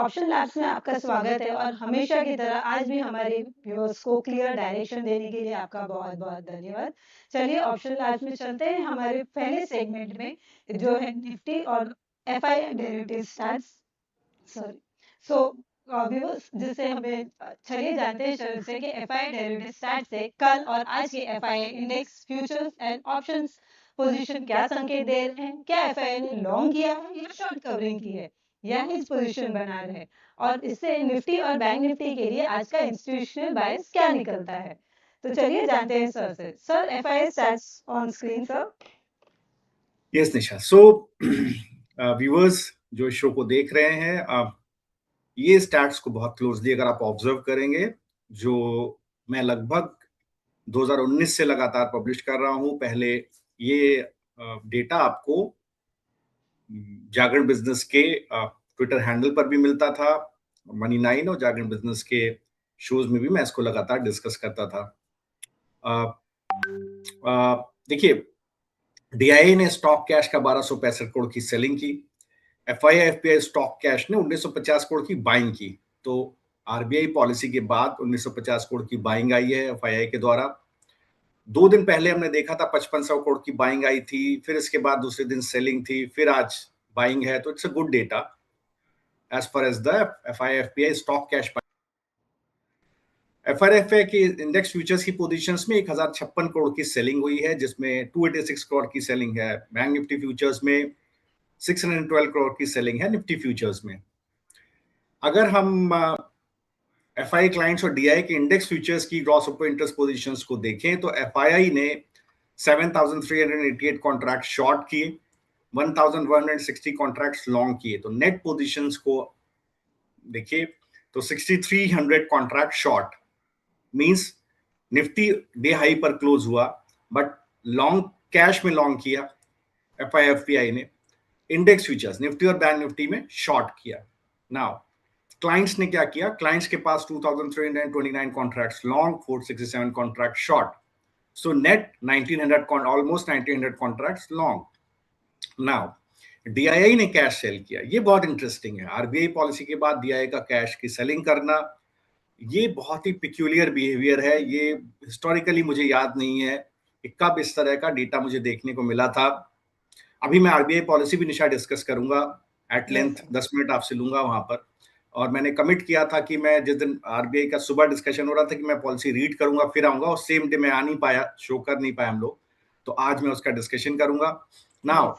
Option labs में आपका स्वागत है और हमेशा की तरह आज भी हमारे व्यूअर्स को क्लियर डायरेक्शन देने के लिए आपका बहुत-बहुत धन्यवाद। चलिए ऑप्शन लैब्स में चलते हैं हमारे पहले सेगमेंट में जो है निफ्टी और FI derivative stats sorry so viewers जिससे हमें चलिए जानते हैं शुरू से कि एफआई डेरिवेटिव स्टैट्स से कल और आज के FI index futures and options position क्या संकेत दे रहे हैं, क्या एफआई ने लॉन्ग किया है या शॉर्ट कवरिंग की है या हिज पोजीशन बना रहे और इससे निफ्टी और बैंक निफ्टी के लिए आज का इंस्टीट्यूशनल बायस क्या निकलता है। तो चलिए जानते हैं सर से। Sir FI stats on screen sir. Yes Nisha. So viewers जो शो को देख रहे हैं, ये स्टैट्स को बहुत क्लोजली अगर आप ऑब्जर्व करेंगे, जो मैं लगभग 2019 से लगातार पब्लिश कर रहा हूं। पहले ये डेटा आपको जागरण बिजनेस के ट्विटर हैंडल पर भी मिलता था, मनी 9 और जागरण बिजनेस के शोज में भी मैं इसको लगातार डिस्कस करता था। देखिए, डीआईए ने स्टॉक कैश का 1265 करोड़ की सेलिंग की। एफआई एफपीआई स्टॉक कैश ने 1950 करोड़ की बाइंग की। तो आरबीआई पॉलिसी के बाद 1950 करोड़ की बाइंग आई है एफआईआई के द्वारा। 2 दिन पहले हमने देखा था 5500 करोड़ की बाइंग आई थी, फिर इसके बाद दूसरे दिन सेलिंग थी, फिर आज बाइंग है। तो it's a good data as far as the FI FPI stock cash. एफआरएफए के इंडेक्स फ्यूचर्स की पोजीशंस में 1056 करोड़ की सेलिंग हुई है, जिसमें 286 करोड़ की सेलिंग है बैंक निफ्टी फ्यूचर्स में, 612 करोड़ की सेलिंग है निफ्टी फ्यूचर्स में। अगर हम एफआई क्लाइंट्स और डीआई के इंडेक्स फ्यूचर्स की ग्रॉस ओपन इंटरेस्ट पोजीशंस को देखें तो एफआईआई ने 7388 कॉन्ट्रैक्ट शॉर्ट किए, 1160 कॉन्ट्रैक्ट्स लॉन्ग किए। तो नेट पोजीशंस को देखिए तो 6300 contract short means Nifty day high पर क्लोज हुआ, बट लॉन्ग कैश में लॉन्ग किया एफआईएफपीआई ने। इंडेक्स फ्यूचर्स निफ्टी और बैंक निफ्टी में शॉर्ट किया। नाउ क्लाइंट्स ने क्या किया? क्लाइंट्स के पास 2329 contracts long, 467 contract short, so net 1900 almost 1900 contracts long. Now DII ने कैश सेल किया। ये बहुत इंटरेस्टिंग है। आरबीआई पॉलिसी के बाद डीआईआई का कैश की सेलिंग करना, ये बहुत ही पिक्यूलियर बिहेवियर है। ये हिस्टोरिकली मुझे याद नहीं है कि कब इस तरह का डेटा मुझे देखने को मिला था। अभी मैं आरबीआई पॉलिसी भी निशा डिस्कस करूंगा एट लेंथ, 10 मिनट आपसे लूंगा वहां पर। और मैंने कमिट किया था कि मैं जिस दिन आरबीआई का सुबह डिस्कशन हो रहा था कि मैं पॉलिसी रीड करूंगा फिर आऊंगा, और सेम डे मैं आ नहीं पाया, शो कर नहीं पाया हम लोग, तो आज मैं उसका डिस्कशन करूंगा। नाउ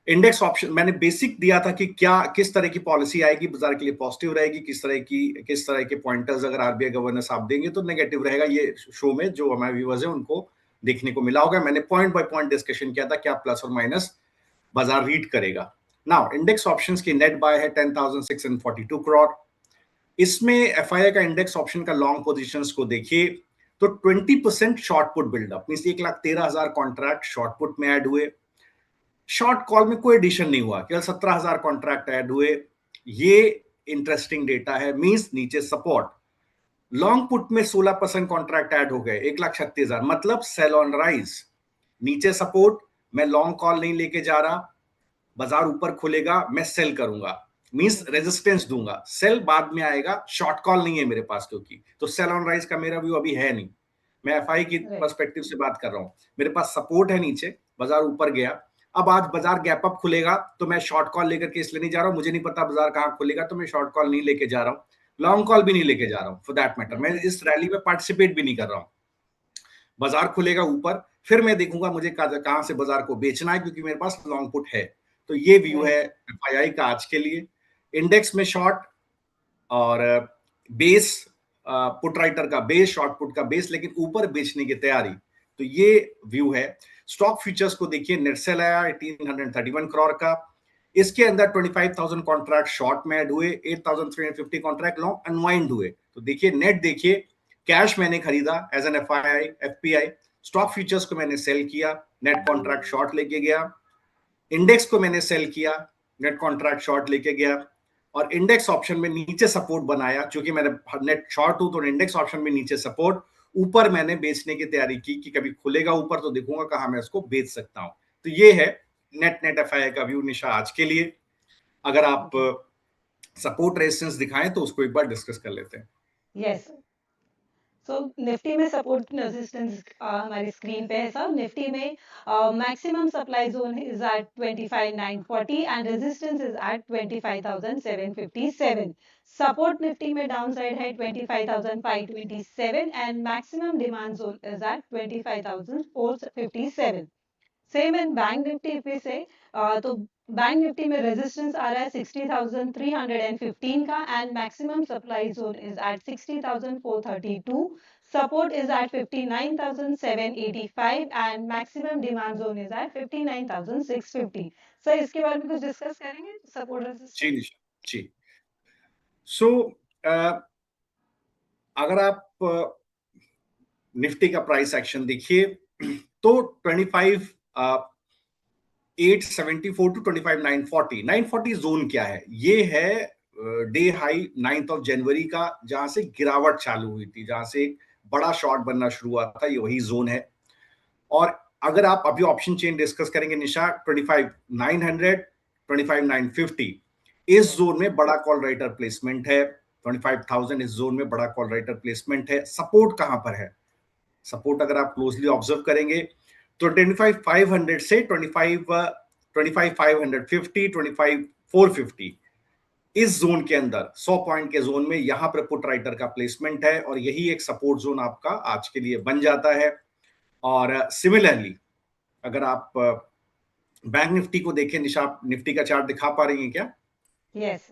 इंडेक्स ऑप्शन मैंने बेसिक दिया था कि क्या किस तरह की पॉलिसी आएगी बाजार के लिए पॉजिटिव रहेगी, किस तरह के पॉइंटर्स अगर आरबीआई गवर्नर साहब देंगे तो नेगेटिव रहेगा। ये शो में जो हमारे व्यूअर्स हैं उनको देखने को मिला होगा। मैंने पॉइंट बाय पॉइंट डिस्कशन किया था क्या प्लस और माइनस बाजार रीड करेगा। नाउ इंडेक्स ऑप्शंस की नेट बाय है 10,642 करोड़। इसमें एफआईआई का इंडेक्स ऑप्शन का लॉन्ग पोजीशंस को देखिए तो 20% short put buildup means 1,13,000 contract short put में ऐड हुए। शॉर्ट कॉल में कोई एडिशन नहीं हुआ, केवल 17,000 कॉन्ट्रैक्ट ऐड हुए। ये इंटरेस्टिंग डेटा है। मींस नीचे सपोर्ट, लॉन्ग पुट में 16% कॉन्ट्रैक्ट ऐड हो गए, 1,36,000, मतलब सेल ऑन राइज। नीचे सपोर्ट, मैं लॉन्ग कॉल नहीं लेके जा रहा, बाजार ऊपर खुलेगा मैं सेल करूंगा, मींस रेजिस्टेंस दूंगा, सेल बाद में आएगा, शॉर्ट कॉल नहीं है मेरे पास क्योंकि, तो सेल ऑन राइज का मेरा व्यू अभी है नहीं। मैं एफआई की पर्सपेक्टिव से बात कर रहा हूं। मेरे पास सपोर्ट है नीचे, बाजार ऊपर गया, अब आज बाजार गैप अप खुलेगा तो मैं शॉर्ट कॉल लेकर के इसलिए नहीं जा रहा हूं, मुझे नहीं पता बाजार कहां खुलेगा, तो मैं शॉर्ट कॉल नहीं लेके जा रहा हूं, लॉन्ग कॉल भी नहीं लेके जा रहा हूं फॉर दैट मैटर। मैं इस रैली में पार्टिसिपेट भी नहीं कर रहा हूं। बाजार खुलेगा ऊपर, फिर मैं देखूंगा मुझे कहां से बाजार को बेचना है, क्योंकि मेरे पास लॉन्ग पुट है। तो ये व्यू है एफआईआई का आज के लिए। इंडेक्स में शॉर्ट और बेस, पुट राइटर का बेस, शॉर्ट पुट का बेस, लेकिन ऊपर बेचने की तैयारी। तो ये व्यू है। स्टॉक फ्यूचर्स को देखिए, नेट सेल आया 1831 करोड़ का। इसके अंदर 25,000 कॉन्ट्रैक्ट शॉर्ट में ऐड हुए, 8,350 कॉन्ट्रैक्ट लॉन्ग अनवाइंड हुए। तो देखिए नेट देखिए, कैश मैंने खरीदा as an FII FPI, stock futures को मैंने सेल किया, नेट कॉन्ट्रैक्ट शॉर्ट लेके गया, इंडेक्स को मैंने सेल किया, नेट कॉन्ट्रैक्ट शॉर्ट लेके गया, और इंडेक्स ऑप्शन में नीचे सपोर्ट बनाया, क्योंकि मैंने नेट शॉर्ट हूं तो इंडेक्स ऑप्शन में नीचे सपोर्ट, ऊपर मैंने बेचने की तैयारी की कि कभी खुलेगा ऊपर तो देखूंगा कहां मैं इसको बेच सकता हूं। तो ये है नेट एफआईआई का व्यू निशा आज के लिए। अगर आप सपोर्ट रेजिस्टेंस दिखाएं तो उसको एक बार डिस्कस कर लेते हैं। यस, सो निफ्टी में सपोर्ट रेजिस्टेंस हमारी स्क्रीन पे है सब। निफ्टी में maximum supply zone is at 25,940 and resistance is at 25,757। Support Nifty में डाउन साइड है 25,527 and maximum demand zone is at 25,457। Same in Bank Nifty पे से तो बैंक निफ्टी में रेजिस्टेंस आ रहा है 60,315 का and maximum supply zone is at 60,432। Support is at 59,785 and maximum demand zone is at 59,650। Sir इसके बारे में कुछ डिस्कस करेंगे सपोर्ट जी रेजिस्टेंस? निशा जी। सो अगर आप निफ्टी का प्राइस एक्शन देखिए तो 25,874 टू 25,940 940 जोन क्या है? ये है day high 9th of January का, जहां से गिरावट चालू हुई थी, जहां से एक बड़ा शॉर्ट बनना शुरू हुआ था, ये वही जोन है। और अगर आप अभी ऑप्शन चेन डिस्कस करेंगे निशा, 25,900 25,950 इस जोन में बड़ा कॉल राइटर प्लेसमेंट है। 25,000 इस जोन में बड़ा कॉल राइटर प्लेसमेंट है। सपोर्ट कहां पर है? सपोर्ट अगर आप क्लोजली ऑब्जर्व करेंगे तो 25,500 से 25,550 25,450 इस जोन के अंदर 100 पॉइंट के जोन में यहां पर पुट राइटर का प्लेसमेंट है और यही एक सपोर्ट जोन आपका आज के लिए बन जाता है। और सिमिलरली अगर आप बैंक निफ्टी को देखें निशा, आप निफ्टी का चार्ट दिखा पा रही हैं क्या? यस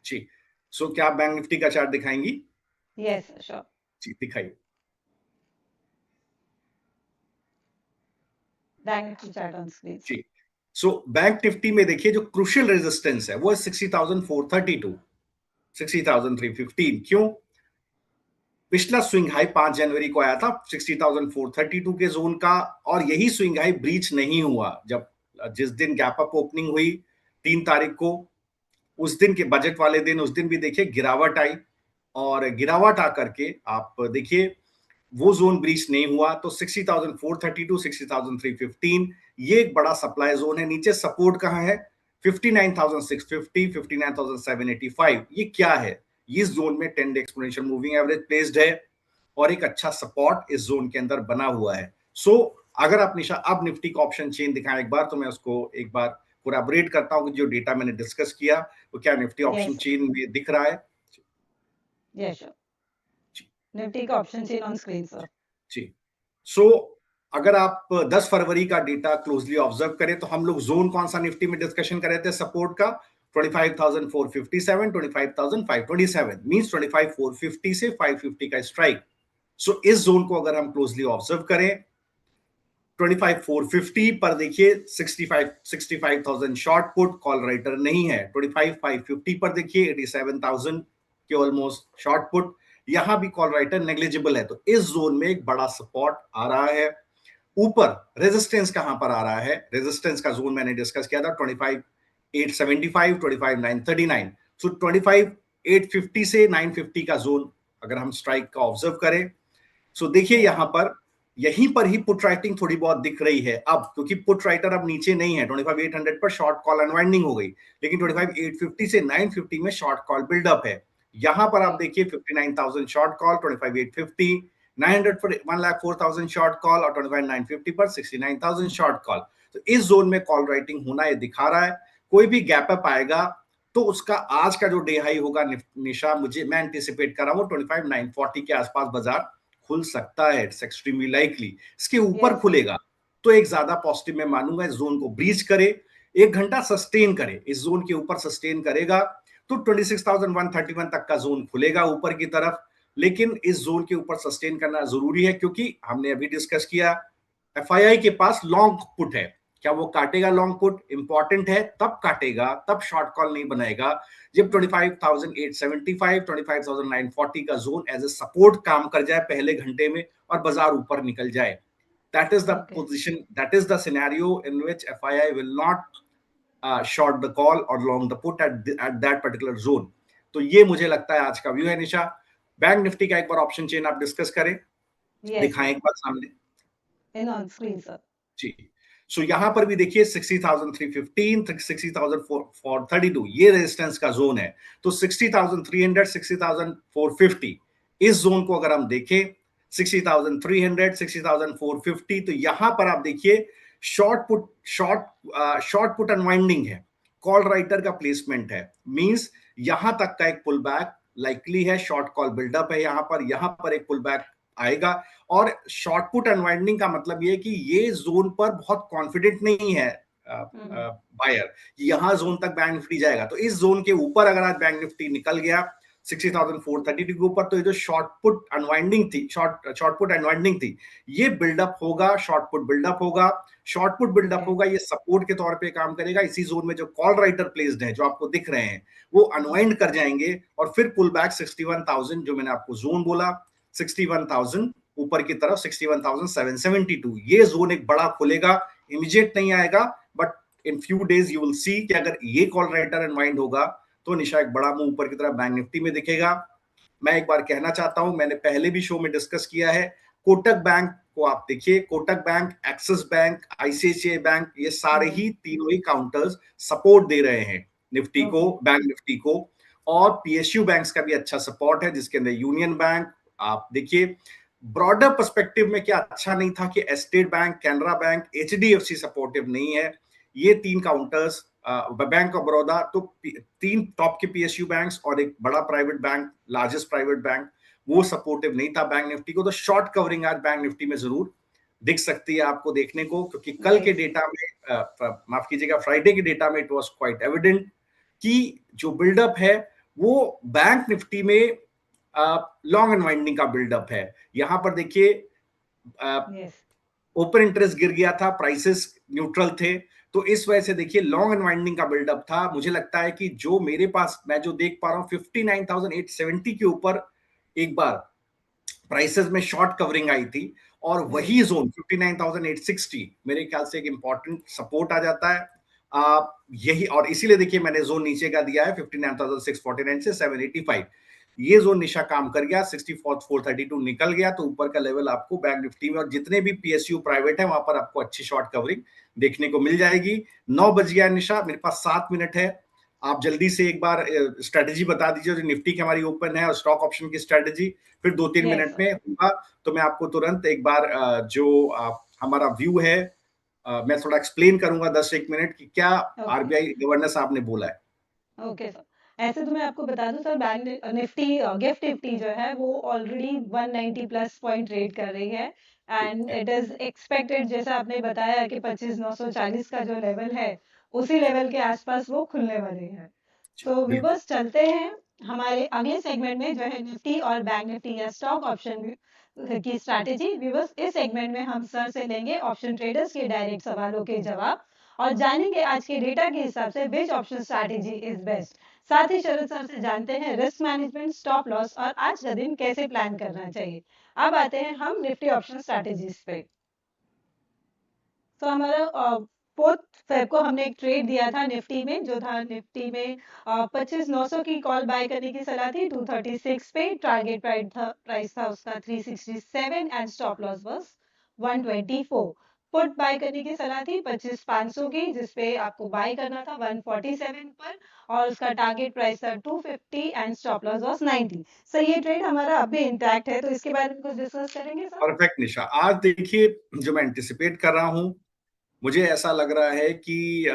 जी। सो क्या आप बैंक निफ्टी का चार्ट दिखाएंगी? Yes sure. जी दिखाइए। Bank Nifty chart on screen. जी। सो बैंक निफ्टी में देखिए जो क्रूशियल रेजिस्टेंस है वो है 60,432 60,315। क्यों? पिछला स्विंग हाई 5 जनवरी को आया था 60,432 के जोन का, और यही स्विंग हाई ब्रीच नहीं हुआ जब जिस दिन गैप अप ओपनिंग हुई 3 तारीख को, उस दिन के बजट वाले दिन, उस दिन भी देखिए गिरावट आई, और गिरावट आकर के आप देखिए वो जोन ब्रीच नहीं हुआ। तो 60,432 60,315 ये एक बड़ा सप्लाई जोन है। नीचे सपोर्ट कहां है? 59,650 59,785। ये क्या है? इस जोन में 10 day exponential moving average placed है और एक अच्छा सपोर्ट इस जोन के अंदर बना हुआ है। सो अगर आप निशा अब निफ्टी का ऑप्शन चेन दिखाएं एक बार, तो मैं उसको एक बार कोलैबोरेट करता हूं कि जो डेटा मैंने डिस्कस किया वो क्या निफ्टी ऑप्शन यस चेन में दिख रहा है। Yes sure. निफ्टी का option chain on screen sir. जी। सो अगर आप 10 फरवरी का डेटा क्लोजली ऑब्जर्व करें तो हम लोग जोन कौन सा निफ्टी में डिस्कशन कर रहे थे सपोर्ट का? 25,457 25,527 मींस 25,450 से 550 का स्ट्राइक। सो इस जोन को अगर हम क्लोजली ऑब्जर्व करें 25,450 पर देखिए 65,000 शॉर्ट पुट, कॉल राइटर नहीं है। 25,550 पर देखिए 87,000 के ऑलमोस्ट शॉर्ट पुट, यहां भी कॉल राइटर नेग्लिजिबल है। तो इस जोन में एक बड़ा सपोर्ट आ रहा है। ऊपर रेजिस्टेंस कहां पर आ रहा है? रेजिस्टेंस का जोन मैंने डिस्कस किया था 25,875 25,939। सो 25,850 से 950 का जोन अगर हम स्ट्राइक का ऑब्जर्व करें, सो देखिए यहां पर यहीं पर ही पुट राइटिंग थोड़ी बहुत दिख रही है अब, क्योंकि पुट राइटर अब नीचे नहीं है। 25,800 पर शॉर्ट कॉल अनवाइंडिंग हो गई, लेकिन 25,850 से 950 में शॉर्ट कॉल बिल्डअप है। यहां पर आप देखिए 59,000 शॉर्ट कॉल 25,850, 900 पर 1,04,000 शॉर्ट कॉल और 25,950 पर 69,000 शॉर्ट कॉल। तो इस जोन में कॉल राइटिंग होना ये दिखा रहा है। कोई भी गैप अप आएगा तो उसका आज का जो डे हाई होगा निशा, मैं एंटिसिपेट कर रहा हूं 25,940 के आसपास बाजार खुल सकता है। इट्स एक्सट्रीमली लाइकली इसके ऊपर यस खुलेगा तो एक ज्यादा पॉजिटिव मैं मानूंगा। इस जोन को ब्रीच करे, एक घंटा सस्टेन करे, इस जोन के ऊपर सस्टेन करेगा तो 26,131 तक का जोन खुलेगा ऊपर की तरफ। लेकिन इस जोन के ऊपर सस्टेन करना जरूरी है, क्योंकि हमने अभी डिस्कस किया एफआईआई के पास लॉन्ग पुट है। क्या वो काटेगा लॉन्ग पुट? इंपॉर्टेंट है, तब काटेगा, तब शॉर्ट कॉल नहीं बनाएगा जब 25,875 25,940 का जोन एज ए सपोर्ट काम कर जाए पहले घंटे में और बाजार ऊपर निकल जाए। That is the okay position, that is the scenario in which FII will not short the call और long the put at that particular zone. तो ये मुझे लगता है आज का व्यू है निशा। बैंक निफ्टी का एक बार ऑप्शन चेन आप डिस्कस करें, यस दिखाएं एक बार सामने। In on screen sir. जी। सो यहां पर भी देखिए 60,315, 60,432 ये रेजिस्टेंस का जोन है। तो 60,300, 60,450 इस जोन को अगर हम देखें, 60,300, 60,450, तो यहां पर आप देखिए शॉर्ट पुट अनवाइंडिंग है, कॉल राइटर का प्लेसमेंट है, मींस यहां तक का एक पुल बैक लाइकली है, शॉर्ट कॉल बिल्डअप है यहां पर एक पुल बैक आएगा। और शॉर्ट पुट अनवाइंडिंग का मतलब ये कि ये जोन पर बहुत कॉन्फिडेंट नहीं है बायर, यहां जोन तक बैंक निफ्टी जाएगा। तो इस जोन के ऊपर अगर आज बैंक निफ्टी निकल गया 60,432 के ऊपर, तो ये जो शॉर्ट पुट अनवाइंडिंग थी, शॉर्ट पुट अनवाइंडिंग थी, ये बिल्डअप होगा, शॉर्ट पुट बिल्डअप होगा। शॉर्ट पुट बिल्डअप होगा, ये सपोर्ट के तौर पे काम करेगा। इसी जोन में जो कॉल राइटर प्लेस्ड है, जो आपको दिख रहे हैं, वो अनवाइंड कर जाएंगे और फिर पुल बैक 61,000, जो मैंने आपको जोन बोला 61,000 ऊपर की तरफ 61,772, ये जोन एक बड़ा खुलेगा, इमीडिएट नहीं आएगा, but in few days you will see कि अगर ये कॉल राइटर अनवाइंड होगा तो निशा एक बड़ा मूव ऊपर की तरफ बैंक निफ्टी में दिखेगा। मैं एक बार कहना चाहता हूं, मैंने पहले भी शो में डिस्कस किया है, कोटक बैंक को आप देखिए, Kotak bank, axis bank, ICICI bank, ये सारे ही तीनों ही काउंटर्स सपोर्ट दे रहे हैं निफ्टी को, बैंक निफ्टी को। और पीएसयू बैंक्स का भी अच्छा सपोर्ट है, जिसके अंदर यूनियन बैंक, आप देखिए ब्रॉडर पर्सपेक्टिव में क्या अच्छा नहीं था कि state bank, Canara bank, HDFC supportive नहीं है। ये तीन काउंटर्स, बैंक ऑफ बड़ौदा, तो तीन टॉप के पीएसयू बैंक्स और एक बड़ा private bank, largest private bank, वो सपोर्टिव नहीं था बैंक निफ्टी को। तो शॉर्ट कवरिंग आज बैंक निफ्टी में जरूर दिख सकती है आपको देखने को, क्योंकि कल के डेटा में, माफ कीजिएगा, फ्राइडे के डेटा में इट वाज क्वाइट एविडेंट कि जो बिल्डअप है वो बैंक निफ्टी में लॉन्ग अनवाइंडिंग का बिल्डअप है। यहां पर देखिए ओपन इंटरेस्ट गिर गया था, प्राइसेस न्यूट्रल थे, तो इस वजह से देखिए लॉन्ग अनवाइंडिंग का बिल्डअप था। मुझे लगता है कि जो मेरे पास, मैं जो देख पा रहा हूं 59,870 के ऊपर एक बार प्राइसेस में शॉर्ट कवरिंग आई थी, और वही जोन 59,860 मेरे ख्याल से एक इंपॉर्टेंट सपोर्ट आ जाता है। यही, और इसीलिए देखिए मैंने जोन नीचे का दिया है 59,649 से 785, ये जोन निशा काम कर गया, 64,432 निकल गया, तो ऊपर का लेवल आपको बैंक निफ्टी में और जितने भी पीएसयू प्राइवेट है वहां पर आपको अच्छी शॉर्ट कवरिंग देखने को मिल जाएगी। 9 बज गया निशा, मेरे पास 7 मिनट है, आप जल्दी से एक बार स्ट्रेटेजी बता दीजिए, जो निफ्टी की हमारी ओपन है और स्टॉक ऑप्शन की स्ट्रेटेजी, फिर 2-3 मिनट में होगा। तो मैं आपको तुरंत एक बार जो हमारा व्यू है मैं थोड़ा एक्सप्लेन करूंगा 10-1 मिनट कि क्या आरबीआई गवर्नर साहब ने बोला है। ओके सर, ऐसे तो मैं आपको बता दूं sir, bank Nifty, gift Nifty जो है वो ऑलरेडी 190 प्लस पॉइंट ट्रेड कर रही है, एंड इट इज एक्सपेक्टेड, जैसा आपने बताया कि 25,940 का जो लेवल है उसी लेवल के आसपास वो खुलने वाली है। तो व्यूअर्स, चलते हैं हमारे अगले सेगमेंट में, जो है निफ्टी और बैंक निफ्टी या स्टॉक ऑप्शन की स्ट्रैटेजी। व्यूअर्स, इस सेगमेंट में हम सर से लेंगे ऑप्शन ट्रेडर्स के डायरेक्ट सवालों के जवाब और जानेंगे आज के डेटा के हिसाब से which option strategy is best. साथ ही शरद सर से जानते हैं रिस्क मैनेजमेंट, स्टॉप लॉस और आज का दिन कैसे प्लान करना चाहिए। अब आते हैं हम निफ्टी ऑप्शन स्ट्रैटेजीज पे। तो हमारा 4 फेब को हमने एक ट्रेड दिया था निफ्टी में, जो था निफ्टी में 25,900 की कॉल बाय करने की सलाह थी 236 पे, टारगेट प्राइस था उसका 367 and stop loss was 124। Put buy करने की सलाह थी 25,500 की, जिसपे आपको बाय करना था 147 पर और उसका टारगेट प्राइस था 250 and stop loss was 90। Sir, ये ट्रेड हमारा अब भी इंटैक्ट है, तो इसके बारे में कुछ डिस्कस करेंगे सर? परफेक्ट निशा, आज देखिए जो मैं एंटिसिपेट कर रहा हूं, मुझे ऐसा लग रहा है कि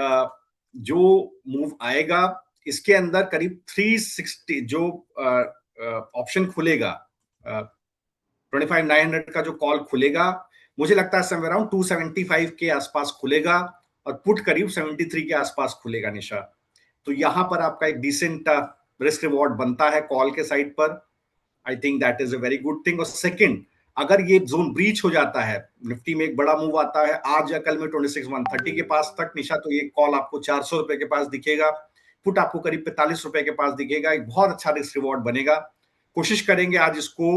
जो मूव आएगा इसके अंदर करीब 360 जो ऑप्शन खुलेगा, 25,900 का जो कॉल खुलेगा, मुझे लगता है समवेयर अराउंड 275 के आसपास खुलेगा और पुट करीब 73 के आसपास खुलेगा निशा। तो यहां पर आपका एक डिसेंट रिस्क रिवॉर्ड बनता है कॉल के साइड पर। I think that is a very good thing. और सेकंड, अगर ये जोन ब्रीच हो जाता है, निफ्टी में एक बड़ा मूव आता है आज या कल में 26,130 के पास तक निशा, तो ये कॉल आपको 400 रुपए के पास दिखेगा, पुट आपको करीब 45 रुपए के पास दिखेगा, एक बहुत अच्छा रिस्क रिवॉर्ड बनेगा। कोशिश करेंगे आज इसको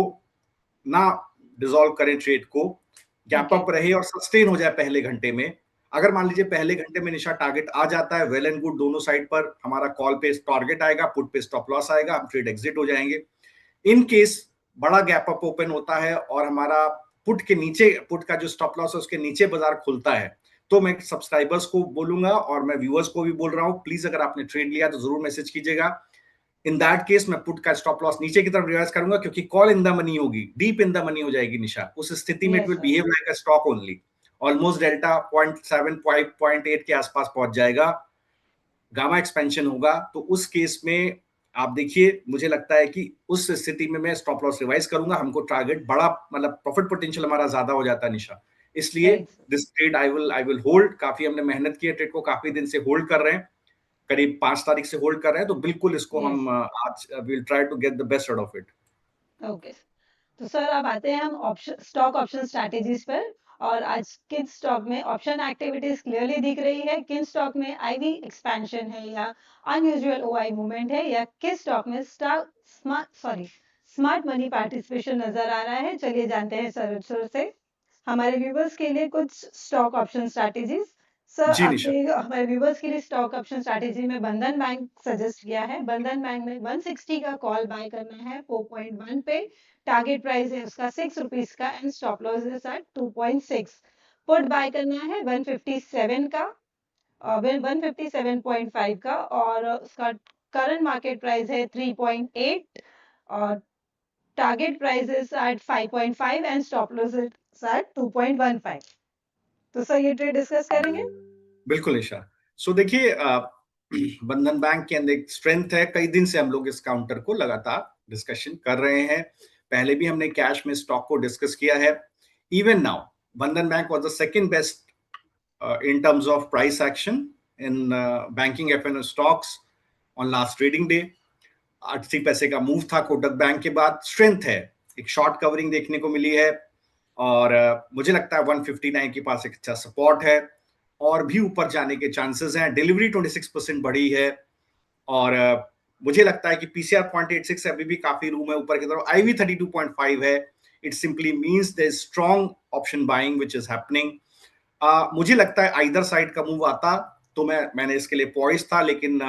ना डिसॉल्व करें, ट्रेड को गैप अप रहे और सस्टेन हो जाए पहले घंटे में। अगर मान लीजिए पहले घंटे में निशा टारगेट आ जाता है, वेल एंड गुड, दोनों साइड पर हमारा कॉल पे टारगेट आएगा, पुट पे स्टॉप लॉस आएगा, हम ट्रेड एग्जिट हो जाएंगे। इन केस बड़ा गैप अप ओपन होता है और हमारा पुट के नीचे, पुट का जो स्टॉप लॉस है उसके नीचे बाजार खुलता है, तो मैं सब्सक्राइबर्स को बोलूंगा और मैं व्यूअर्स को भी बोल रहा हूं, प्लीज अगर आपने ट्रेड लिया तो जरूर मैसेज कीजिएगा। इन दैट केस मैं पुट का स्टॉप लॉस नीचे की तरफ रिवाइज करूंगा, क्योंकि कॉल इन द मनी होगी, डीप इन द मनी हो जाएगी निशा। उस स्थिति में it yes will sir. Behave like a stock only. Almost delta 0.7 0.8 के आसपास पहुंच जाएगा, गामा एक्सपेंशन होगा। तो उस केस में आप देखिए, मुझे लगता है कि उस स्थिति में मैं स्टॉप लॉस रिवाइज करूंगा, हमको टारगेट बड़ा, मतलब प्रॉफिट पोटेंशियल हमारा ज्यादा हो जाता है निशा। इसलिए right sir. This trade I will hold. काफी हमने मेहनत की है, ट्रेड को काफी दिन से होल्ड कर रहे हैं, करीब 5 तारीख से होल्ड कर रहे हैं, तो बिल्कुल इसको यस हम आज will try to get the best out of it. Okay. तो सर अब आते हैं हम ऑप्शन स्टॉक ऑप्शन स्ट्रैटेजीज पर। और आज किन स्टॉक में ऑप्शन एक्टिविटीज क्लियरली दिख रही है, किन स्टॉक में आईवी एक्सपेंशन है या अनयूजुअल ओआई मूवमेंट है, या किस स्टॉक में स्मार्ट मनी पार्टिसिपेशन नजर आ रहा है, चलिए जानते हैं सर से हमारे व्यूवर्स के लिए कुछ स्टॉक ऑप्शन स्ट्रैटेजीज। सर जी आपके निशा। हमारे व्यूवर्स के लिए स्टॉक ऑप्शन स्ट्रैटेजी में बंधन बैंक सजेस्ट किया है। बंधन बैंक में 160 का कॉल बाय करना है 4.1 पे, टारगेट प्राइस है उसका 6 रुपीज का and stop loss is at 2.6। Put buy करना है 157 का, 157.5 का, और उसका करंट मार्केट प्राइस है 3.8 और target price is at 5.5 and stop loss is at 2.15। तो सर ये ट्रेड डिस्कस करेंगे। बिल्कुल निशा। सो देखिए, बंधन बैंक के अंदर एक स्ट्रेंथ है, कई दिन से हम लोग इस काउंटर को लगातार डिस्कशन कर रहे हैं। पहले भी हमने कैश में स्टॉक को डिस्कस किया है। इवन नाउ बंधन bank was the second best in terms of price action in banking F&O stocks on last trading day। 80 पैसे का मूव था कोटक बैंक के बाद। स्ट्रेंथ है, एक शॉर्ट कवरिंग देखने को मिली है, और मुझे लगता है 159 के पास एक अच्छा सपोर्ट है, और भी ऊपर जाने के चांसेस हैं। डिलीवरी 26% बढ़ी है, और मुझे लगता है कि पीसीआर 0.86 अभी भी काफी रूम है ऊपर की तरफ। आईवी 32.5 है। It simply means there is strong option buying which is happening. मुझे लगता है आइदर साइड का मूव आता तो मैंने इसके लिए पॉइस था, लेकिन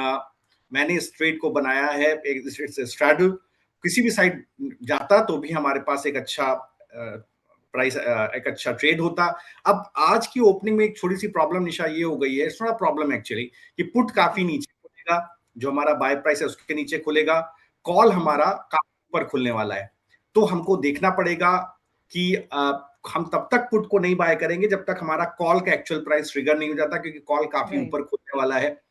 मैंने इस ट्रेड को बनाया है एक स्ट्रैडल। किसी भी साइड जाता तो भी हमारे पास एक अच्छा प्राइस, एक अच्छा ट्रेड होता। अब आज की ओपनिंग में एक छोटी सी प्रॉब्लम निशा ये हो गई है, थोड़ा प्रॉब्लम एक्चुअली, कि पुट काफी नीचे खुलेगा, जो हमारा बाय प्राइस है उसके नीचे खुलेगा, कॉल हमारा काफी ऊपर खुलने वाला है। तो हमको देखना पड़ेगा कि हम तब तक पुट को नहीं बाय करेंगे जब तक हमारा कॉल का एक्चुअल प्राइस ट्रिगर नहीं हो जाता, क्योंकि कॉल काफी राइट। ऊपर खुलने वाला है।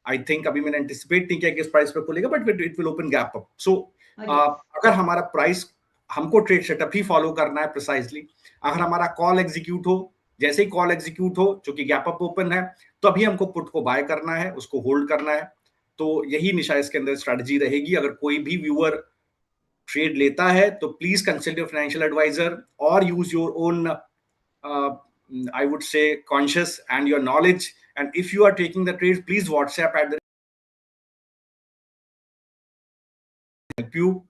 आई थिंक अभी मैंने एंटिसिपेट नहीं किया कि इस प्राइस पे खुलेगा, but it will open gap up. So अगर हमारा प्राइस, हमको ट्रेड सेटअप ही फॉलो करना है प्रिसाइजली। अगर हमारा कॉल एग्जीक्यूट हो, जैसे ही कॉल एग्जीक्यूट हो जो कि गैप अप ओपन है, तो अभी हमको पुट को बाय करना है, उसको होल्ड करना है। तो यही निशा इसके अंदर स्ट्रेटजी रहेगी। अगर कोई भी व्यूअर ट्रेड लेता है तो please consult your financial advisor और use your own, I would say, conscious and your knowledge. And if you are taking the trades, please WhatsApp at the help you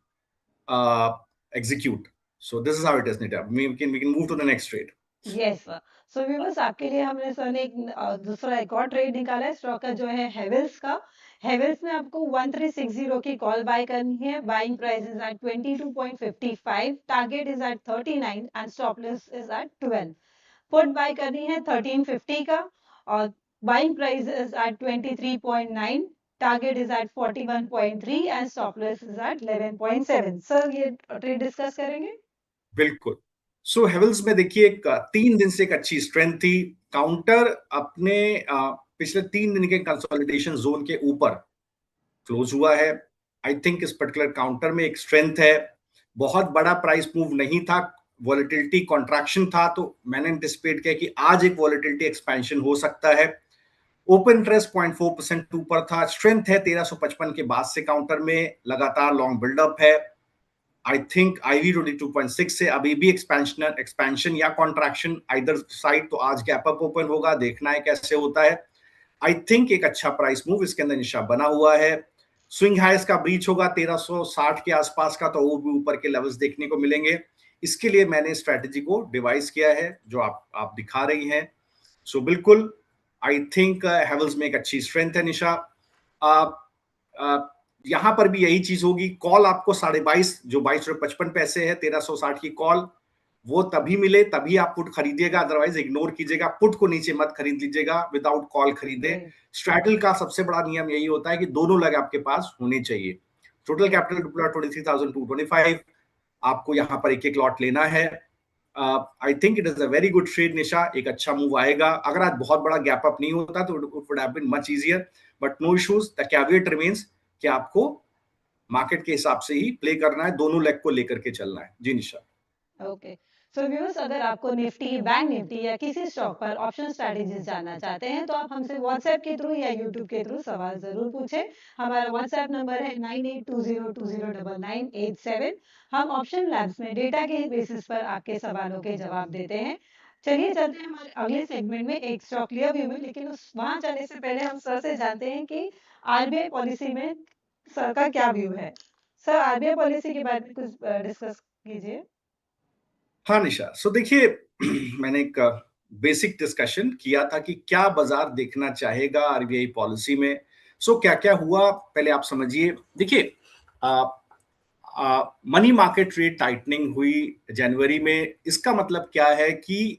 execute. So this is how it is, Nita. We can move to the next trade. Yes sir. So viewers आपके लिए हमने sir ने एक दूसरा एक और trade निकाला है स्टॉक का, जो है हेवेल्स का। हेवेल्स में आपको 1360 की कॉल बाय करनी है। Buying price is at 22.55, target is at 39 and stop loss is at 12। Put buy करनी है 1350 का, और buying price is at 23.9, target is at 41.3 and stop loss is at 11.7। Sir ये ट्रेड डिस्कस करेंगे। बिल्कुल। सो हेवल्स में देखिए, 3 दिन से एक अच्छी स्ट्रेंथ थी। काउंटर अपने पिछले 3 दिन के कंसोलिडेशन जोन के ऊपर क्लोज हुआ है। आई थिंक इस पर्टिकुलर काउंटर में एक स्ट्रेंथ है। बहुत बड़ा प्राइस मूव नहीं था, वॉलेटिलिटी कॉन्ट्रैक्शन था, तो मैंने एंटिसिपेट किया कि आज एक वॉलेटिलिटी एक्सपेंशन हो सकता है। ओपन इंटरेस्ट 0.4% ऊपर था। स्ट्रेंथ है 1355 के बाद से काउंटर में लगातार लॉन्ग बिल्डअप है। आई थिंक आईवी 22.6 से अभी भी एक्सपेंशन या कॉन्ट्रैक्शन आइदर साइड, तो आज गैप अप ओपन होगा, देखना है कैसे होता है। आई थिंक एक अच्छा प्राइस मूव इसके अंदर निशा बना हुआ है। स्विंग हाइस का ब्रीच होगा 1360 के आसपास का, तो वो भी ऊपर के लेवल्स देखने को मिलेंगे। इसके लिए मैंने स्ट्रेटजी को डिवाइस किया है जो आप दिखा रही हैं। सो बिल्कुल आई थिंक हेवल्स में एक अच्छी स्ट्रेंथ है निशा। यहां पर भी यही चीज होगी। कॉल आपको 22.5, जो 22.55 पैसे है, 1360 की कॉल, वो तभी मिले तभी आप पुट खरीदिएगा, अदरवाइज इग्नोर कीजिएगा। पुट को नीचे मत खरीद लीजिएगा, विदाउट कॉल खरीदे। स्ट्रैटल का सबसे बड़ा नियम यही होता है कि दोनों लेग आपके पास होने चाहिए। टोटल कैपिटल डिप्लॉयड 23,225, आपको यहाँ पर एक एक लॉट लेना है। I think it is a very good trade Nisha, एक अच्छा मूव आएगा। अगर आज बहुत बड़ा गैप अप नहीं होता तो it would have been much easier, but no issues. The caveat remains कि आपको मार्केट के हिसाब से ही प्ले करना है, दोनों लेग को लेकर के चलना है। जी निशा। ओके, सो व्यूअर्स, अगर आपको निफ्टी, बैंक निफ्टी या किसी स्टॉक पर ऑप्शन स्ट्रैटेजीज जानना चाहते हैं तो आप हमसे व्हाट्सएप के थ्रू या यूट्यूब के थ्रू सवाल जरूर पूछें। हमारा व्हाट्सएप नंबर है 9820209987। हम ऑप्शन लैब्स में डेटा के बेसिस पर आपके सवालों के जवाब देते हैं। चलिए चलते हैं हमारे अगले सेगमेंट में, एक स्टॉक क्लियर व्यू में। लेकिन उस वहां जाने से पहले हम सर से जानते हैं कि आरबीआई पॉलिसी में सर का क्या व्यू है। सर, आरबीआई पॉलिसी के बारे में कुछ डिस्कस कीजिए। हाँ निशा, सो देखिए मैंने एक बेसिक डिस्कशन किया था कि क्या बाजार देखना चाहेगा आरबीआई पॉलिसी में। सो क्या क्या हुआ पहले आप समझिए। देखिए मनी मार्केट रेट टाइटनिंग हुई जनवरी में। इसका मतलब क्या है कि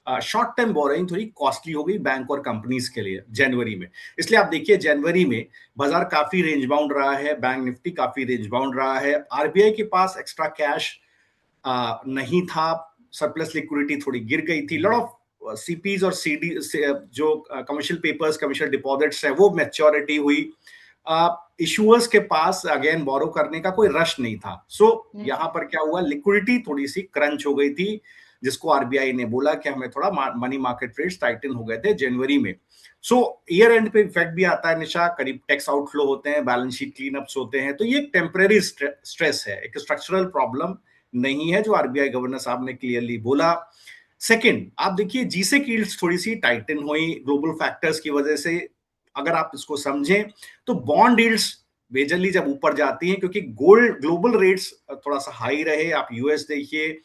शॉर्ट टर्म बोरोइंग थोड़ी कॉस्टली हो गई बैंक और कंपनीज के लिए जनवरी में। इसलिए आप देखिए जनवरी में बाजार काफी रेंज बाउंड रहा है, बैंक निफ्टी काफी रेंज बाउंड रहा है। आरबीआई के पास एक्स्ट्रा कैश नहीं था, सरप्लस लिक्विडिटी थोड़ी गिर गई थी। लॉट ऑफ सीपीज और सीडी से जो कमर्शियल पेपर्स, कमर्शियल डिपॉजिट्स है, वो मैच्योरिटी हुई। इशूअर्स के पास अगेन बोरो करने का कोई रश नहीं था। सो यहाँ पर क्या हुआ, लिक्विडिटी थोड़ी सी क्रंच हो गई थी, जिसको आरबीआई ने बोला कि हमें थोड़ा मनी मार्केट रेट्स टाइटन हो गए थे जनवरी में। सो ईयर एंड पे इफेक्ट भी आता है निशा, करीब टैक्स आउटफ्लो होते हैं, बैलेंस शीट क्लीन अप्स होते हैं। तो ये टेम्परेरी स्ट्रेस है, एक स्ट्रक्चरल प्रॉब्लम नहीं है, जो आरबीआई गवर्नर साहब ने क्लियरली बोला। सेकंड, आप देखिए जीसे की यील्ड्स थोड़ी सी टाइटन हुई ग्लोबल फैक्टर्स की वजह से। अगर आप इसको समझें तो बॉन्ड यील्ड्स मेजरली जब ऊपर जाती हैं, क्योंकि गोल्ड ग्लोबल रेट्स थोड़ा सा हाई रहे, आप यूएस देखिए,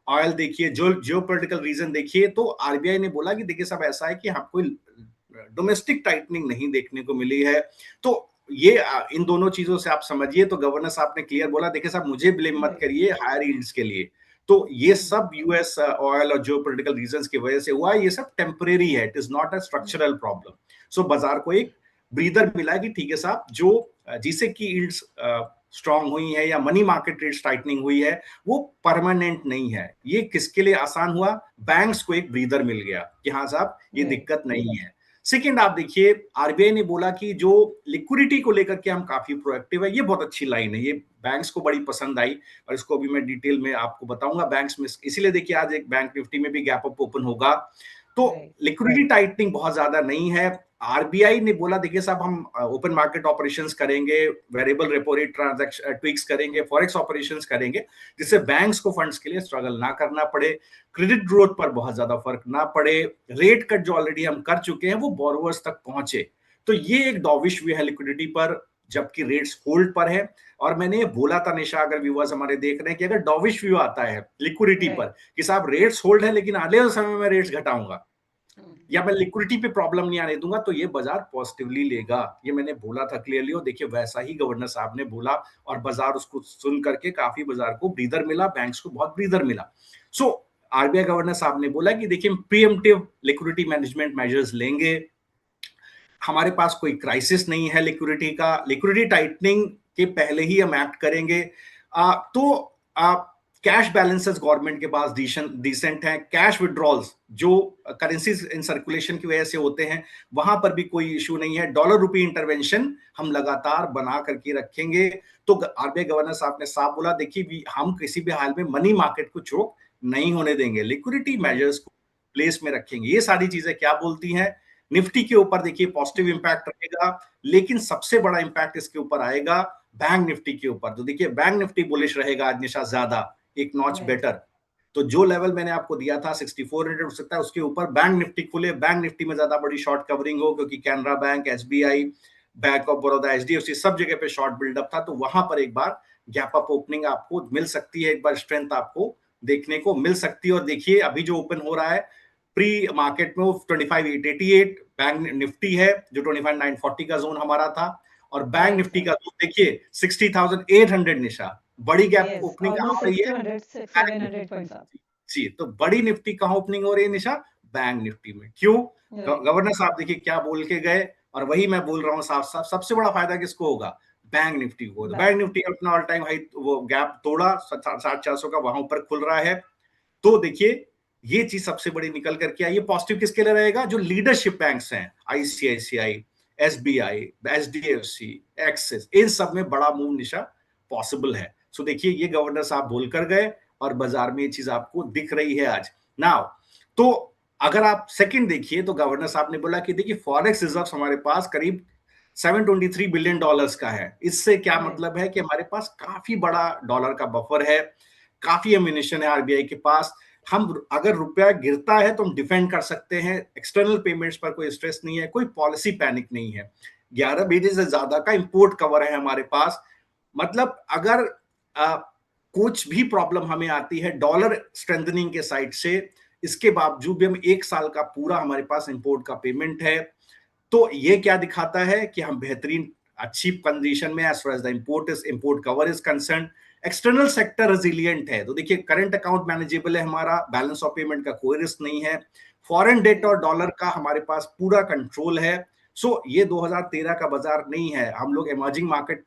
ऑयल देखिए, जो जियोपॉलिटिकल रीजन देखिए, तो आरबीआई ने बोला कि देखिए सब ऐसा है कि हम कोई डोमेस्टिक टाइटनिंग नहीं देखने को मिली है। तो ये इन दोनों चीजों से आप समझिए। तो गवर्नर साहब ने क्लियर बोला, देखिए साहब मुझे ब्लेम मत करिए हायर यील्ड्स के लिए। तो ये सब यूएस ऑयल और जियोपॉलिटिकल रीजंस की वजह से हुआ, ये सब टेम्परेरी है, it is not a structural problem. So बाजार को एक ब्रीदर मिला कि ठीक है साहब, जो जिसे की यील्ड्स स्ट्रांग हुई है या मनी मार्केट रेट्स टाइटनिंग हुई है, वो परमानेंट नहीं है। ये किसके लिए आसान हुआ, बैंक्स को एक ब्रीदर मिल गया कि हाँ साहब ये दिक्कत नहीं है। सेकेंड, आप देखिए आरबीआई ने बोला कि जो लिक्विडिटी को लेकर के हम काफी प्रोएक्टिव है। ये बहुत अच्छी लाइन है, ये बैंक्स को बड़ी पसंद आई, और इसको अभी मैं डिटेल में आपको बताऊंगा बैंक्स में। इसीलिए देखिए आज एक बैंक निफ्टी में भी गैप अप ओपन होगा। तो लिक्विडिटी टाइटनिंग बहुत ज्यादा नहीं है। आरबीआई ने बोला देखिए साहब हम ओपन मार्केट ऑपरेशंस करेंगे, variable repo rate transaction tweaks करेंगे, फॉरेक्स ऑपरेशंस करेंगे, जिससे बैंक्स को फंड्स के लिए स्ट्रगल ना करना पड़े, क्रेडिट ग्रोथ पर बहुत ज्यादा फर्क ना पड़े, रेट कट जो ऑलरेडी हम कर चुके हैं वो बोरोवर्स तक पहुंचे। तो ये एक डॉविश व्यू है लिक्विडिटी पर, जबकि रेट्स होल्ड पर है। और मैंने ये बोला था निशा, अगर व्यूअर्स हमारे देख रहे हैं, कि अगर डॉविश व्यू आता है लिक्विडिटी पर कि साहब रेट्स होल्ड है लेकिन आने वाले समय में रेट्स घटाऊंगा या मैं लिक्विडिटी पे प्रॉब्लम नहीं आने दूंगा, तो ये बाजार पॉजिटिवली लेगा। ये मैंने बोला था क्लियरली, और देखिए वैसा ही गवर्नर साहब ने बोला, और बाजार उसको सुन करके काफी बाजार को ब्रीदर मिला, बैंक्स को बहुत ब्रीदर मिला। सो आरबीआई गवर्नर साहब ने बोला कि देखिए प्रीएम्प्टिव लिक्विडिटी मैनेजमेंट मेजर्स लेंगे, हमारे पास कोई क्राइसिस नहीं है लिक्विडिटी का, लिक्विडिटी टाइटनिंग के पहले ही हम एक्ट करेंगे। तो कैश बैलेंसेस गवर्नमेंट के पास डिसेंट हैं, कैश विड्रॉल्स जो करेंसीज इन सर्कुलेशन की वजह से होते हैं वहां पर भी कोई इशू नहीं है। डॉलर रुपी इंटरवेंशन हम लगातार बना करके रखेंगे। तो आरबीआई गवर्नर साहब ने साफ बोला, देखिए हम किसी भी हाल में मनी मार्केट को चोक नहीं होने देंगे, लिक्विडिटी मेजर्स को प्लेस में रखेंगे। ये सारी चीजें क्या बोलती हैं, निफ्टी के ऊपर देखिए पॉजिटिव इंपैक्ट रहेगा, लेकिन सबसे बड़ा इंपैक्ट इसके ऊपर आएगा बैंक निफ्टी के ऊपर। तो देखिए बैंक निफ्टी बुलिश रहेगा आज निशा, ज्यादा एक नॉच बेटर। तो जो लेवल मैंने आपको दिया था 6400 हो सकता है उसके ऊपर बैंक निफ्टी खुले, बैंक निफ्टी में ज्यादा बड़ी शॉर्ट कवरिंग हो, क्योंकि Canara bank, SBI, bank of Baroda, HDFC सब जगह पे शॉर्ट बिल्डअप था। तो वहां पर एक बार गैप अप ओपनिंग आपको मिल सकती है, एक बार स्ट्रेंथ आपको देखने को मिल सकती है। और देखिए अभी जो ओपन हो रहा है प्री मार्केट में वो 25,888 बैंक निफ्टी है, जो 25,940 का जोन हमारा था, और बैंक निफ्टी का जोन देखिए 60,800 निशा, बड़ी गैप ओपनिंग कहां पर है, जी, तो बड़ी निफ्टी कहाँ ओपनिंग हो रही है निशा? बैंक निफ्टी में। क्यों? गवर्नर साहब देखिए क्या बोल के गए, और वही मैं बोल रहा हूँ साफ साफ, सबसे बड़ा फायदा किसको होगा? बैंक निफ्टी को। बैंक निफ्टी अपना ऑल टाइम हाई वो गैप तोड़ा 7,400 का, वहां ऊपर खुल रहा है। तो देखिए ये चीज सबसे बड़ी निकल करके आई। ये पॉजिटिव किसके लिए रहेगा? जो लीडरशिप बैंक्स हैं, आईसीआईसीआई, एसबीआई, एचडीएफसी, एक्सिस, इन सब में बड़ा मूव निशा पॉसिबल है। सो देखिए ये गवर्नर साहब बोलकर गए और बाजार में ये चीज आपको दिख रही है आज। नाउ तो अगर आप सेकंड देखिए तो गवर्नर साहब ने बोला कि देखिए फॉरेक्स रिजर्व हमारे पास करीब 723 बिलियन डॉलर्स का है। इससे क्या मतलब है कि हमारे पास काफी बड़ा डॉलर का बफर है, काफी एम्युनिशन है आरबीआई के पास। हम अगर रुपया गिरता है तो हम डिफेंड कर सकते हैं, एक्सटर्नल पेमेंट्स पर कोई स्ट्रेस नहीं है, कोई पॉलिसी पैनिक नहीं है। 11 बिलियन से ज्यादा का इंपोर्ट कवर है हमारे पास। मतलब अगर कुछ भी प्रॉब्लम हमें आती है डॉलर स्ट्रेंथनिंग के साइड से, इसके बावजूद भी हम 1 साल का पूरा हमारे पास इंपोर्ट का पेमेंट है। तो ये क्या दिखाता है कि हम बेहतरीन अच्छी कंडीशन में as far as the import cover is concern. External sector resilient है, तो देखिए करंट अकाउंट मैनेजेबल है, हमारा बैलेंस ऑफ पेमेंट का कोई रिस्क नहीं है, फॉरेन डेट और डॉलर का हमारे पास पूरा कंट्रोल है। सो ये 2013 का बाजार नहीं है, हम लोग इमर्जिंग मार्केट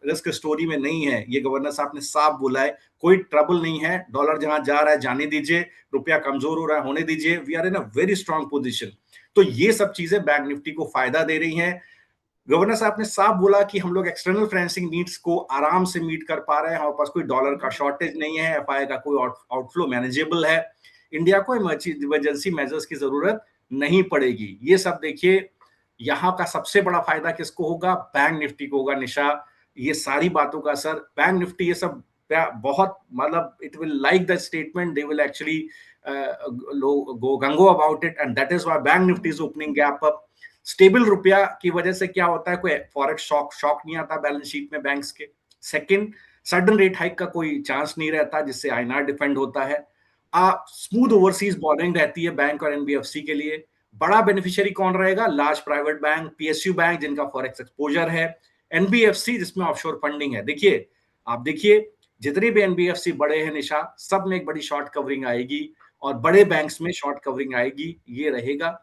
रिस्क स्टोरी में नहीं है। ये गवर्नर साहब ने साफ बोला है, कोई ट्रबल नहीं है, डॉलर जहां जा रहा है जाने दीजिए, रुपया कमजोर हो रहा है होने दीजिए, we are in a very strong position. तो ये सब चीजें बैंक निफ्टी को फायदा दे रही हैं। गवर्नर साहब ने साफ बोला कि हम लोग एक्सटर्नल फाइनेंसिंग नीड्स को आराम से मीट कर पा रहे हैं, हमारे पास कोई डॉलर का शॉर्टेज नहीं है, एफआई का कोई आउटफ्लो मैनेजेबल है, इंडिया को इमरजेंसी मेजर्स की जरूरत नहीं पड़ेगी। ये सब देखिए यहाँ का सबसे बड़ा फायदा किसको होगा? बैंक निफ्टी को होगा निशा। ये सारी बातों का असर बैंक निफ्टी, ये सब बहुत मतलब it will like the statement, they will actually go gung-ho about it, and that is why bank Nifty is opening gap up. Stable रुपया की वजह से क्या होता है, कोई फॉरेक्स शॉक नहीं आता बैलेंस शीट में बैंक्स के। सेकंड, सडन रेट हाइक का कोई चांस नहीं रहता, जिससे आईएनआर डिफेंड होता है। स्मूथ ओवरसीज बोरिंग रहती है बैंक और एनबीएफसी के लिए। बड़ा बेनिफिशियरी कौन रहेगा? Large private bank, PSU bank जिनका फॉरेक्स एक्सपोजर है, एनबीएफसी जिसमें ऑफशोर फंडिंग है। देखिए आप देखिए जितने भी एनबीएफसी बड़े हैं निशा, सब में एक बड़ी शॉर्ट कवरिंग आएगी और बड़े बैंक्स में शॉर्ट कवरिंग आएगी, ये रहेगा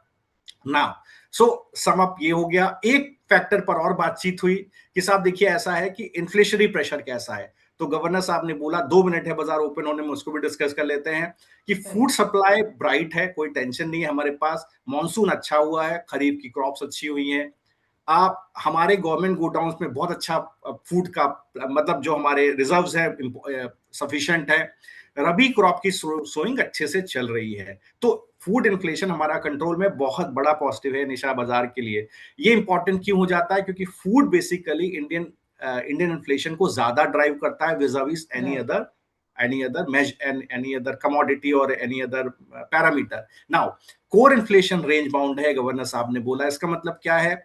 ना। सो सम अप ये हो गया। एक फैक्टर पर और बातचीत हुई कि साहब देखिए ऐसा है कि इन्फ्लेशनरी प्रेशर कैसा है, तो गवर्नर साहब ने बोला, 2 मिनट है बाजार ओपन होने में, उसको भी डिस्कस कर लेते हैं कि फूड सप्लाई ब्राइट है, कोई टेंशन नहीं है हमारे पास, मॉनसून अच्छा हुआ है, खरीफ की क्रॉप्स अच्छी हुई हैं, आप हमारे गवर्नमेंट गोडाउन्स में बहुत अच्छा फूड का मतलब जो हमारे रिजर्व्स है सफिशिएंट है, रबी क्रॉप की सोइंग अच्छे से चल रही है। तो फूड इन्फ्लेशन हमारा कंट्रोल में बहुत बड़ा पॉजिटिव है निशा बाजार के लिए। ये इंपॉर्टेंट क्यों हो जाता है? क्योंकि फूड बेसिकली इंडियन इन्फ्लेशन को ज्यादा ड्राइव करता है विज़ any other commodity or any other parameter. Now core inflation range bound है, गवर्नर साहब ने बोला। इसका मतलब क्या है?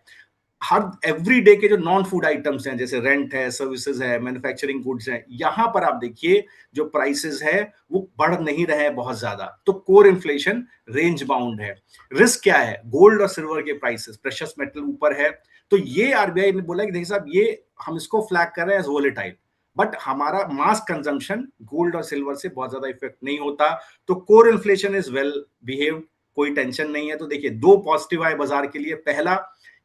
हर एवरी डे के जो नॉन फूड आइटम्स हैं, जैसे रेंट है, सर्विसेज है, मैन्युफैक्चरिंग गुड्स हैं, यहां पर आप देखिए जो प्राइसेस है वो बढ़ नहीं रहे हैं बहुत ज्यादा, तो कोर इन्फ्लेशन रेंज बाउंड है। रिस्क क्या है? गोल्ड और सिल्वर के प्राइसेस, प्रेशियस मेटल ऊपर है, तो ये आरबीआई ने बोला कि देखिए साहब ये हम इसको फ्लैग कर रहे हैं एज वोलेटाइल, बट हमारा मास कंजम्पशन गोल्ड और सिल्वर से बहुत ज्यादा इफेक्ट नहीं होता, तो core inflation is well behaved, कोई टेंशन नहीं है। तो देखिए दो पॉजिटिव आए बाजार के लिए, पहला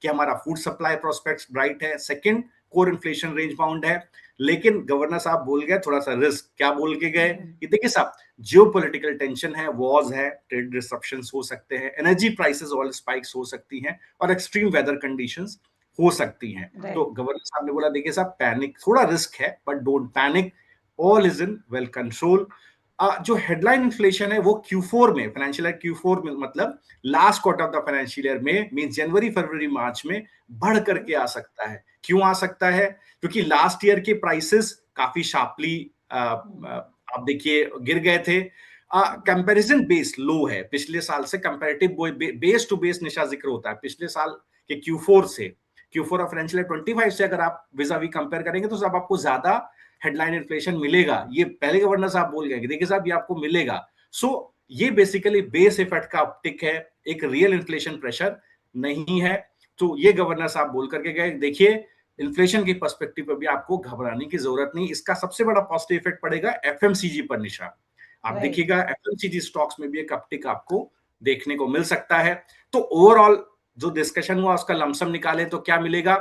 कि हमारा फूड सप्लाई प्रोस्पेक्ट्स ब्राइट है, second core inflation range bound है। लेकिन गवर्नर साहब बोल गए थोड़ा सा रिस्क, क्या बोल के गए कि देखिए साहब जियोपॉलिटिकल टेंशन है, वॉर्स है, ट्रेड डिसरप्शंस हो सकते हैं, एनर्जी प्राइसेस ऑयल स्पाइक्स हो सकती हैं, और एक्सट्रीम वेदर कंडीशंस हो सकती हैं। तो गवर्नर साहब ने बोला देखिए साहब पैनिक, थोड़ा रिस्क है but don't panic, all is in well control. जो हेडलाइन इन्फ्लेशन है वो Q4 में, फाइनेंशियल ईयर Q4 में, मतलब last quarter of the financial year में, मीन जनवरी फरवरी मार्च में बढ़ करके आ सकता है। क्यों आ सकता है? क्योंकि लास्ट ईयर के प्राइसेस काफी शार्पली आप देखिए गिर गए थे। कंपैरिजन बेस लो है, पिछले साल से कंपैरेटिव बेस टू बेस निशा जिक्र होता है, पिछले साल के Q4 से, Q4 ऑफ फाइनेंशियल 25 से अगर आप विजावी कंपेयर करेंगे तो सब आपको ज्यादा हेडलाइन इन्फ्लेशन मिलेगा। ये पहले गवर्नर साहब बोल गए कि देखिए साहब ये आपको मिलेगा। सो ये बेसिकली बेस इफेक्ट का अपटिक है, एक रियल इन्फ्लेशन प्रेशर नहीं है। तो ये गवर्नर साहब बोल करके गए देखिए इन्फ्लेशन के पर्सपेक्टिव पर भी आपको घबराने की जरूरत नहीं। इसका सबसे बड़ा पॉजिटिव इफेक्ट पड़ेगा एफएमसीजी पर निशा। आप Right. देखिएगा एफएमसीजी स्टॉक्स में भी एक अपटिक आपको देखने को मिल सकता है। तो ओवरऑल जो डिस्कशन हुआ उसका लमसम निकाले तो क्या मिलेगा,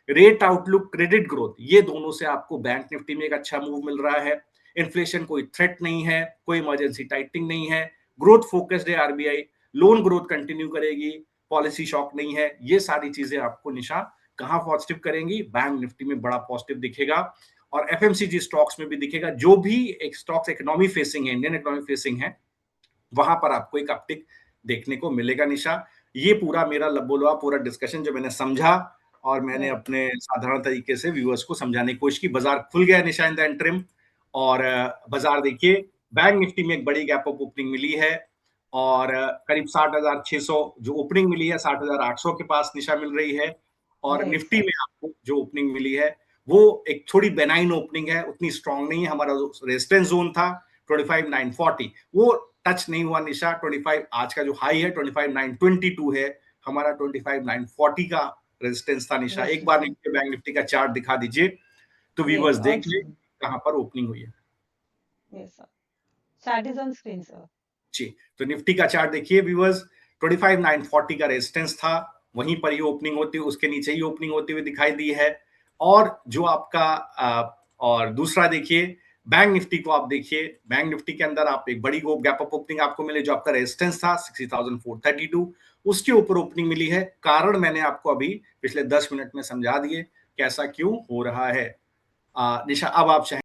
रेट आउटलुक, क्रेडिट ग्रोथ, ये दोनों से आपको बैंक निफ्टी में एक अच्छा मूव मिल रहा है। इन्फ्लेशन कोई थ्रेट नहीं है, कोई इमरजेंसी टाइटनिंग नहीं है, ग्रोथ फोकस्ड है आरबीआई, लोन ग्रोथ कंटिन्यू करेगी, पॉलिसी शॉक नहीं है। ये सारी चीजें आपको निशा कहां पॉजिटिव करेंगी, बैंक निफ्टी में बड़ा पॉजिटिव दिखेगा और एफएमसीजी स्टॉक्स में भी दिखेगा। जो भी एक स्टॉक्स इकोनॉमी फेसिंग है, इंडियन इकोनॉमी फेसिंग है, वहां पर आपको एक अपटिक देखने को मिलेगा निशा। ये पूरा मेरा लबोलवा पूरा डिस्कशन जो मैंने समझा और मैंने Right. अपने साधारण तरीके से व्यूअर्स को समझाने की कोशिश की। बाजार खुल गया निशा इन द इंटरिम और बाजार देखिए बैंक निफ्टी में एक बड़ी गैप अप ओपनिंग मिली है और करीब 60,600 जो ओपनिंग मिली है 60,800 के पास निशा मिल रही है और Right, निफ्टी sir. में आपको जो ओपनिंग मिली है वो एक थोड़ी बेनाइन ओपनिंग है, उतनी स्ट्रांग नहीं है। हमारा जो रेजिस्टेंस जोन था 25,940 वो टच नहीं हुआ निशा। 25 आज का जो हाई है 25,922 है, हमारा 25,940 का रेजिस्टेंस था निशा। एक बार Resistance. बैंक निफ्टी का चार्ट दिखा दीजिए तो Yes, व्यूअर्स on देख ले screen. कहां पर ओपनिंग हुई है। Yes, sir. Chart is on screen, sir. जी, तो निफ्टी का चार्ट देखिए व्यूअर्स, 25,940 का रेजिस्टेंस था, वहीं पर ही ओपनिंग होती हुई, उसके नीचे ही ओपनिंग होती हुई दिखाई दी है। और जो आपका और दूसरा देखिए बैंक निफ्टी को आप देखिए, बैंक निफ्टी के अंदर आप एक बड़ी गैप अप ओपनिंग आपको मिले, जो आपका रेजिस्टेंस था 60,432 उसके ऊपर ओपनिंग मिली है। कारण मैंने आपको अभी पिछले 10 मिनट में समझा दिए कि ऐसा क्यों हो रहा है। निशा अब आप चाहें